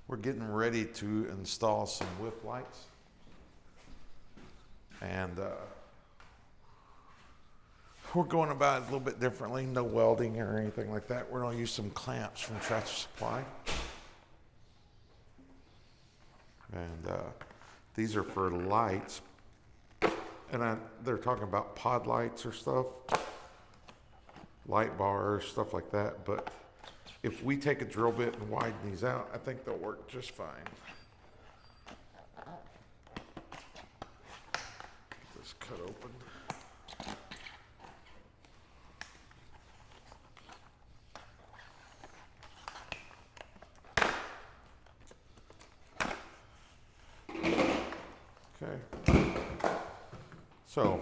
We're getting ready to install some whip lights. And we're going about it a little bit differently. No welding or anything like that. We're going to use some clamps from Tractor Supply. And these are for lights. And they're talking about pod lights or stuff. Light bars, stuff like that. But if we take a drill bit and widen these out, I think they'll work just fine. Get this cut open. Okay. So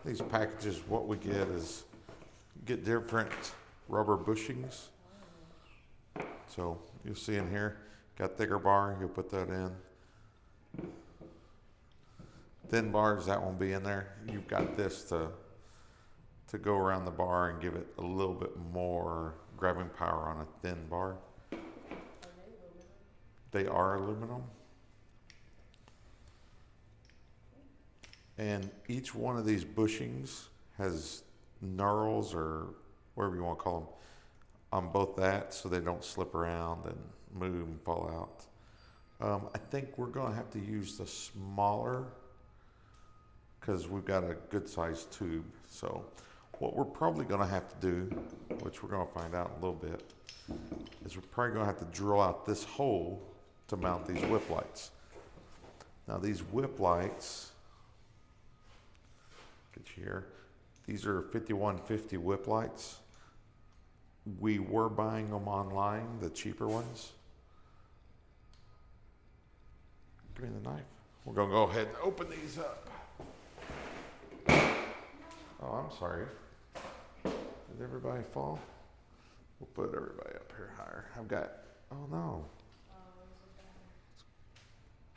these packages, what we get is get different rubber bushings. So you'll see in here, got thicker bar, you'll put that in. Thin bars, that won't be in there. You've got this to go around the bar and give it a little bit more grabbing power on a thin bar. They are aluminum. And each one of these bushings has knurls, or whatever you want to call them, on both that, so they don't slip around and move and fall out. I think we're going to have to use the smaller because we've got a good sized tube. So what we're probably going to have to do, which we're going to find out in a little bit, is we're probably going to have to drill out this hole to mount these whip lights. Now these whip lights, get you here, these are 5150 whip lights. We were buying them online, the cheaper ones. Give me the knife. We're gonna go ahead and open these up. Oh, I'm sorry. Did everybody fall? We'll put everybody up here higher. I've got, oh no.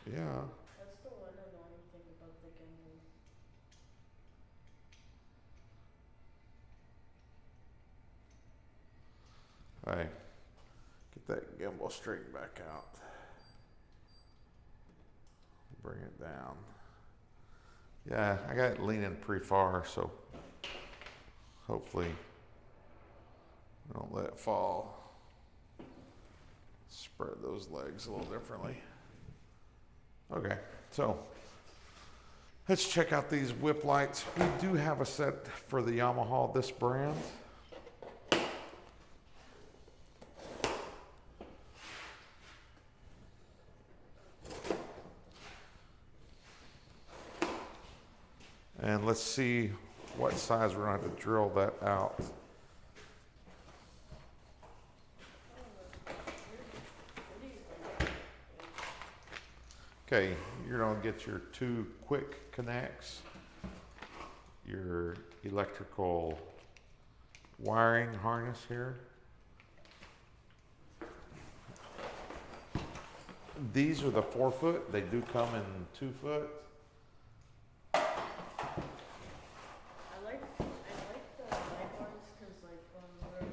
Yeah. That's the one I know anything about the gimbal. Hey, get that gimbal straightened back out. Bring it down. Yeah, I got it leaning pretty far, so hopefully I don't let it fall. Spread those legs a little differently. Okay, so let's check out these whip lights. We do have a set for the Yamaha, this brand. And let's see what size we're going to have to drill that out. Okay, you're going to get your two quick connects, your electrical wiring harness here. These are the 4 foot. They do come in 2 foot. I like the light ones because like when we're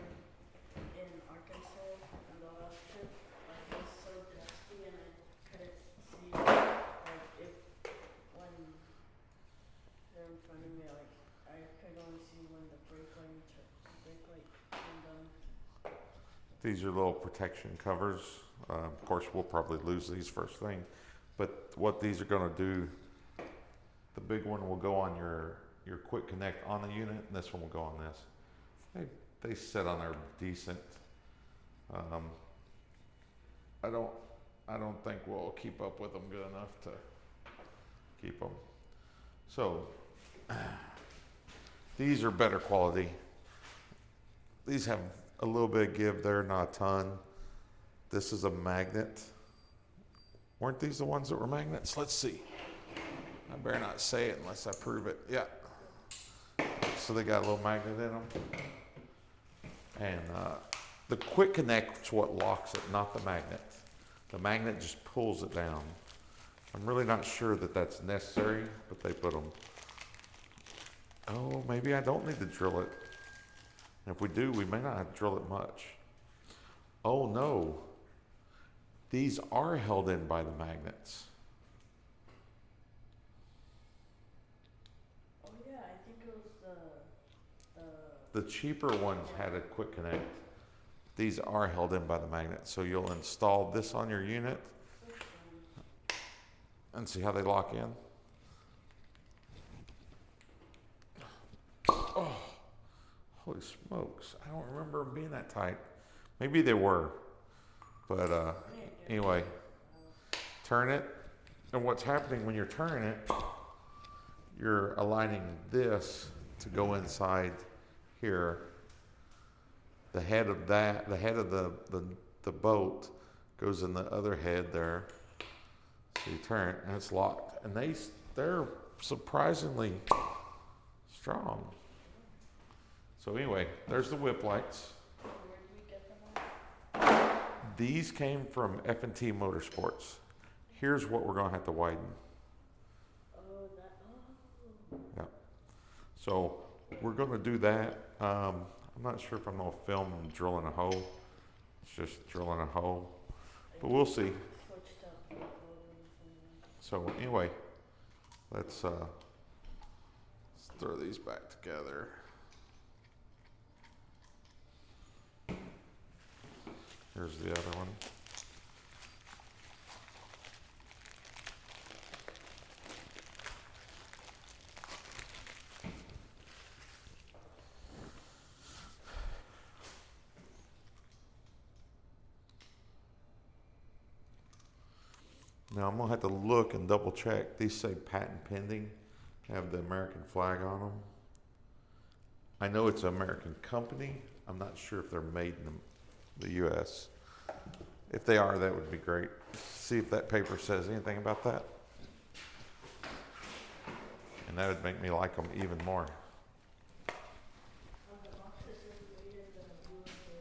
in Arkansas and the last trip, like it was so dusty and I couldn't see like if when they're in front of me, like I could only see when the brake light turned on. These are little protection covers. Of course, we'll probably lose these first thing, but what these are going to do, the big one will go on your quick connect on the unit, and this one will go on this. They sit on there decent. I don't think we'll keep up with them good enough to keep them. So these are better quality. These have a little bit of give there, not a ton. This is a magnet. Weren't these the ones that were magnets? Let's see. I better not say it unless I prove it. Yeah. So they got a little magnet in them. And the quick connect is what locks it, not the magnet. The magnet just pulls it down. I'm really not sure that that's necessary, but they put them. Oh, maybe I don't need to drill it. And if we do, we may not have to drill it much. Oh no. These are held in by the magnets. Oh yeah, I think it was the The cheaper ones had a quick connect. These are held in by the magnet. So you'll install this on your unit and see how they lock in. Oh, holy smokes. I don't remember them being that tight. Maybe they were. But anyway, turn it. And what's happening when you're turning it, you're aligning this to go inside here. The head of that, the head of the bolt goes in the other head there. So you turn it and it's locked. And they're surprisingly strong. So anyway, there's the whip lights. where did we get them at? These came from F&T Motorsports. Here's what we're gonna have to widen. Oh, Yeah. So we're gonna do that. I'm not sure if I'm gonna film drilling a hole. It's just drilling a hole, but we'll see. switched up the buttons and So anyway, let's throw these back together. Here's the other one. Now I'm gonna have to look and double check. These say patent pending, have the American flag on them. I know it's an American company. I'm not sure if they're made in the US. If they are, that would be great. See if that paper says anything about that. And that would make me like them even more. on the boxes is made in the USA.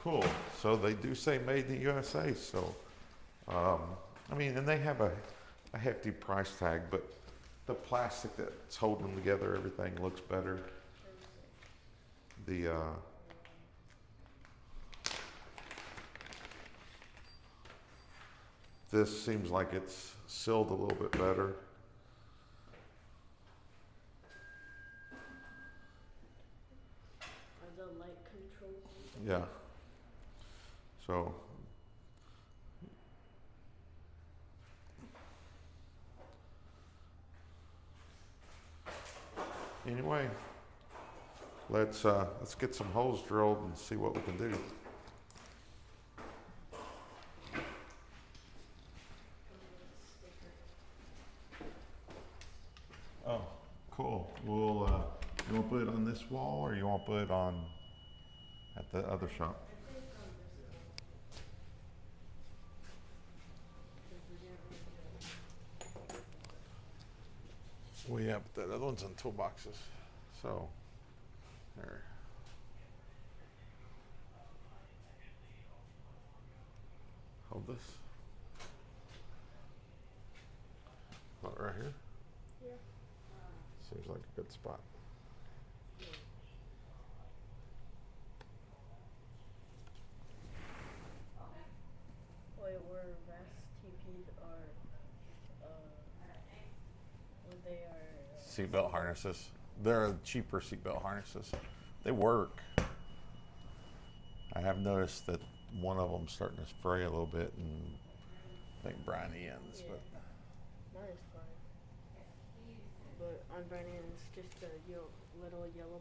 Cool. So they do say made in the USA. So, I mean, and they have a hefty price tag, but the plastic that's holding them together, everything looks better. The this seems like it's sealed a little bit better. Are the light controls? Yeah. So anyway, let's get some holes drilled and see what we can do. Oh, cool. We'll you want to put it on this wall or you want to put it on at the other shop? Well, yeah, but that other one's in toolboxes. So, there. Hold this. Put it right here. Yeah. Seems like a good spot. Wait, where vast TPs are, when they are. Seatbelt harnesses. They're cheaper seatbelt harnesses. They work. I have noticed that one of them's starting to fray a little bit and make briny ends, Yeah. but Mine is fine. But on Brandon, it's just a little yellow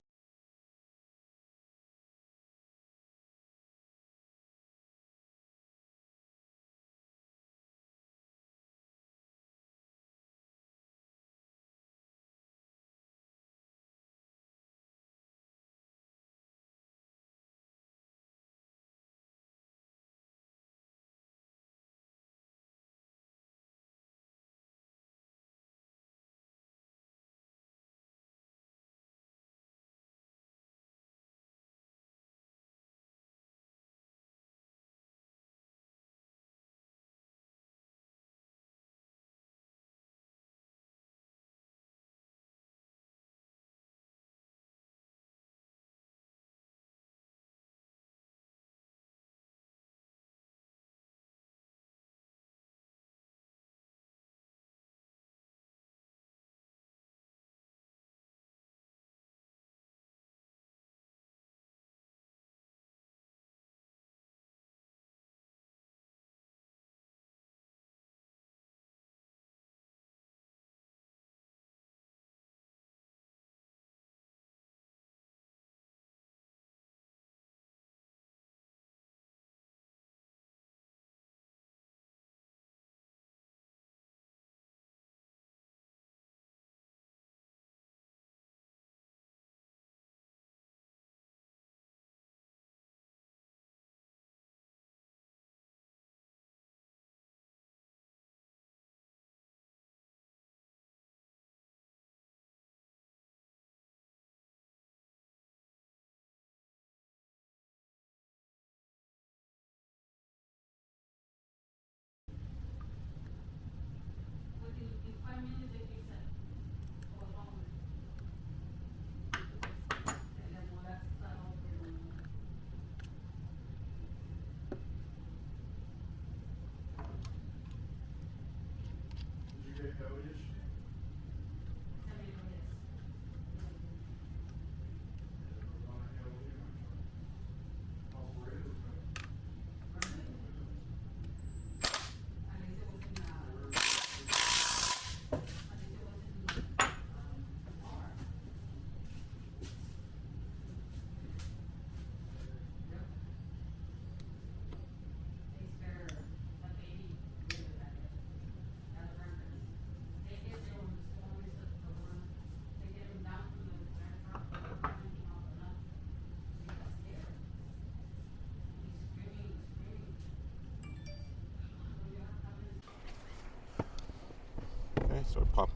Okay, so pop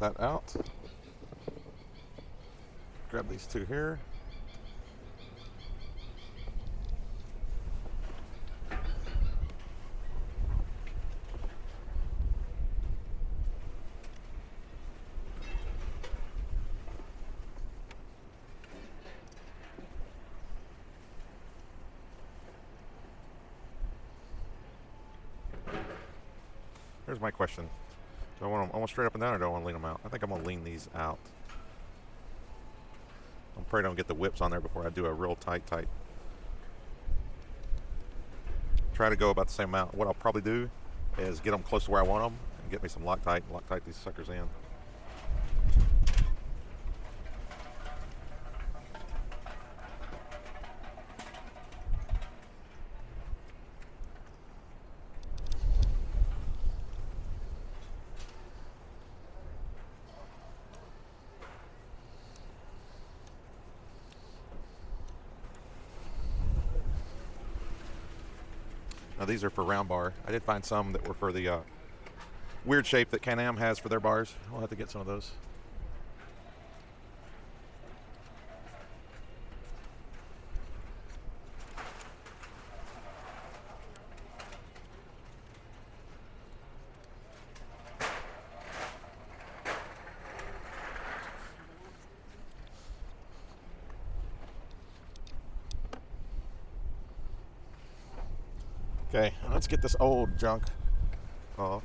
that out. Grab these two here. Here's my question. Do I want them almost straight up and down, or do I want to lean them out? I think I'm going to lean these out. I'm afraid I don't get the whips on there before I do a real tight. Try to go about the same amount. What I'll probably do is get them close to where I want them and get me some Loctite and Loctite these suckers in. Now these are for round bar. I did find some that were for the weird shape that Can-Am has for their bars. We'll have to get some of those. Okay, let's get this old junk off.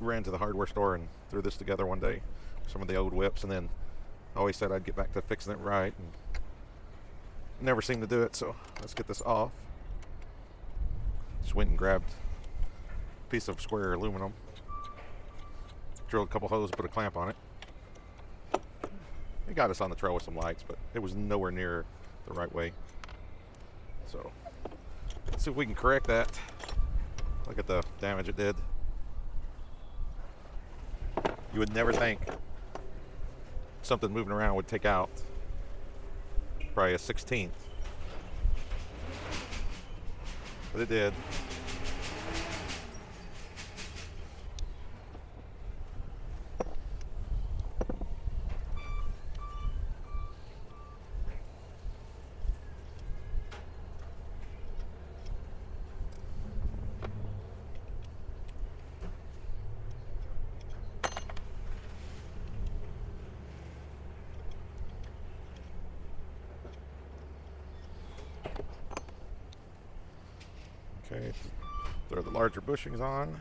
Ran to the hardware store and threw this together one day, some of the old whips, and then always said I'd get back to fixing it right, and never seemed to do it. So let's get this off. Just went and grabbed a piece of square aluminum, drilled a couple holes, put a clamp on it. It got us on the trail with some lights, but it was nowhere near the right way. So let's see if we can correct that. Look at the damage it did. You would never think something moving around would take out probably a 16th, but it did. Okay, throw the larger bushings on.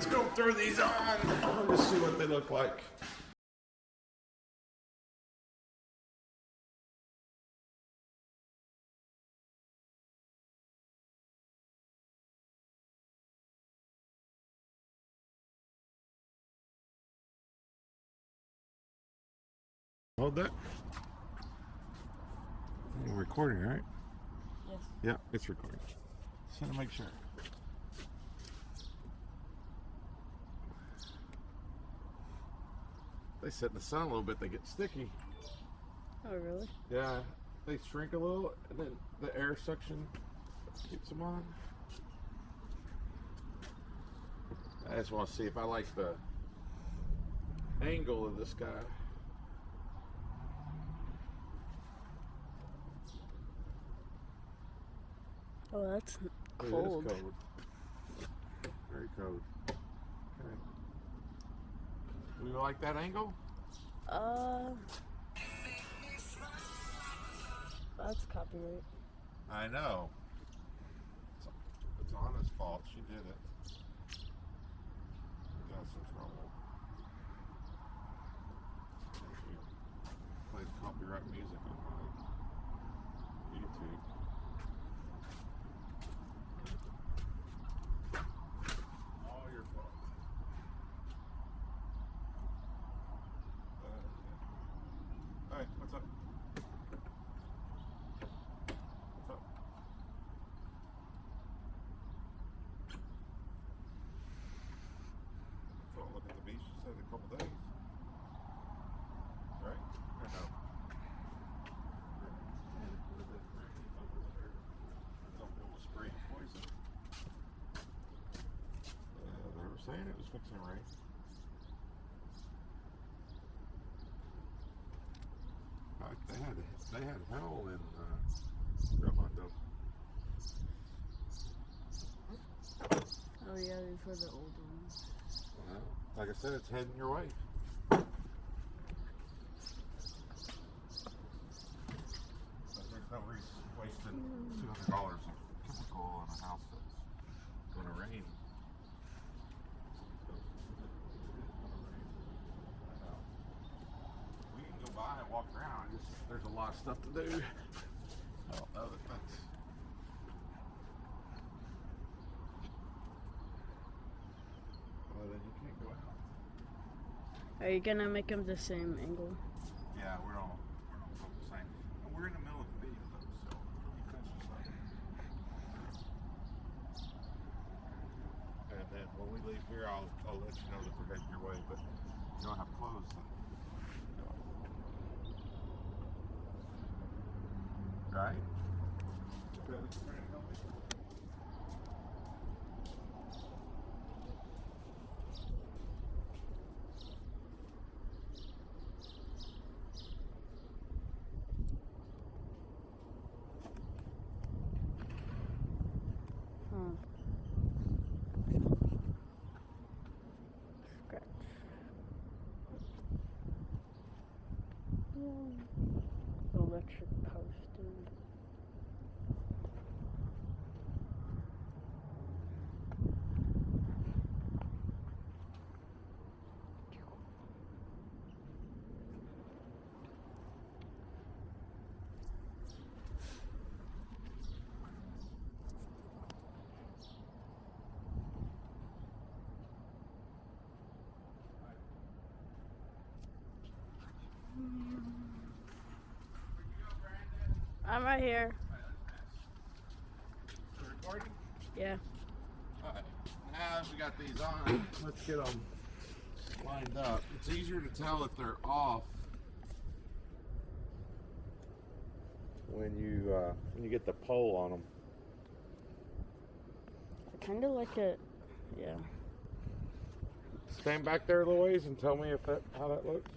let's go throw these on. Let's just see what they look like. Hold that. You're recording, right? Yes. Yeah, it's recording. Just want to make sure. They sit in the sun a little bit, they get sticky. Oh, really? Yeah, they shrink a little, and then the air suction keeps them on. I just want to see if I like the angle of this guy. Oh, that's Oh, cold. it is cold. Very cold. Okay. Do you like that angle? That's copyright. I know. It's Anna's fault. She did it. Got us in trouble. She plays copyright music on my YouTube. All your fault. Alright, what's up? What's up? So look at the beach, you said a couple days. Right? Or no? Don't want to spray poison. They were saying it was fixing to rain. They had hell in Ramondo. Oh, yeah, these were the old ones. Well, like I said, it's heading your way. But there's no reason wasting $200 of chemical on a house that's going to rain. We can go by and walk around. There's a lot of stuff to do. I don't know that that's. Well, then you can't go out. Are you gonna make them the same angle? Yeah, we're all the same. And we're in the middle of the video though, so you finish this up. And then when we leave here, I'll let you know that we're heading your way, but you don't have clothes then. Right? Scratch. Electric posting. I'm right here. You recording? Yeah. Alright, now that we got these on, let's get them lined up. It's easier to tell if they're off when you get the pole on them. I kind of like it. Yeah. Stand back there a little ways and tell me how that looks.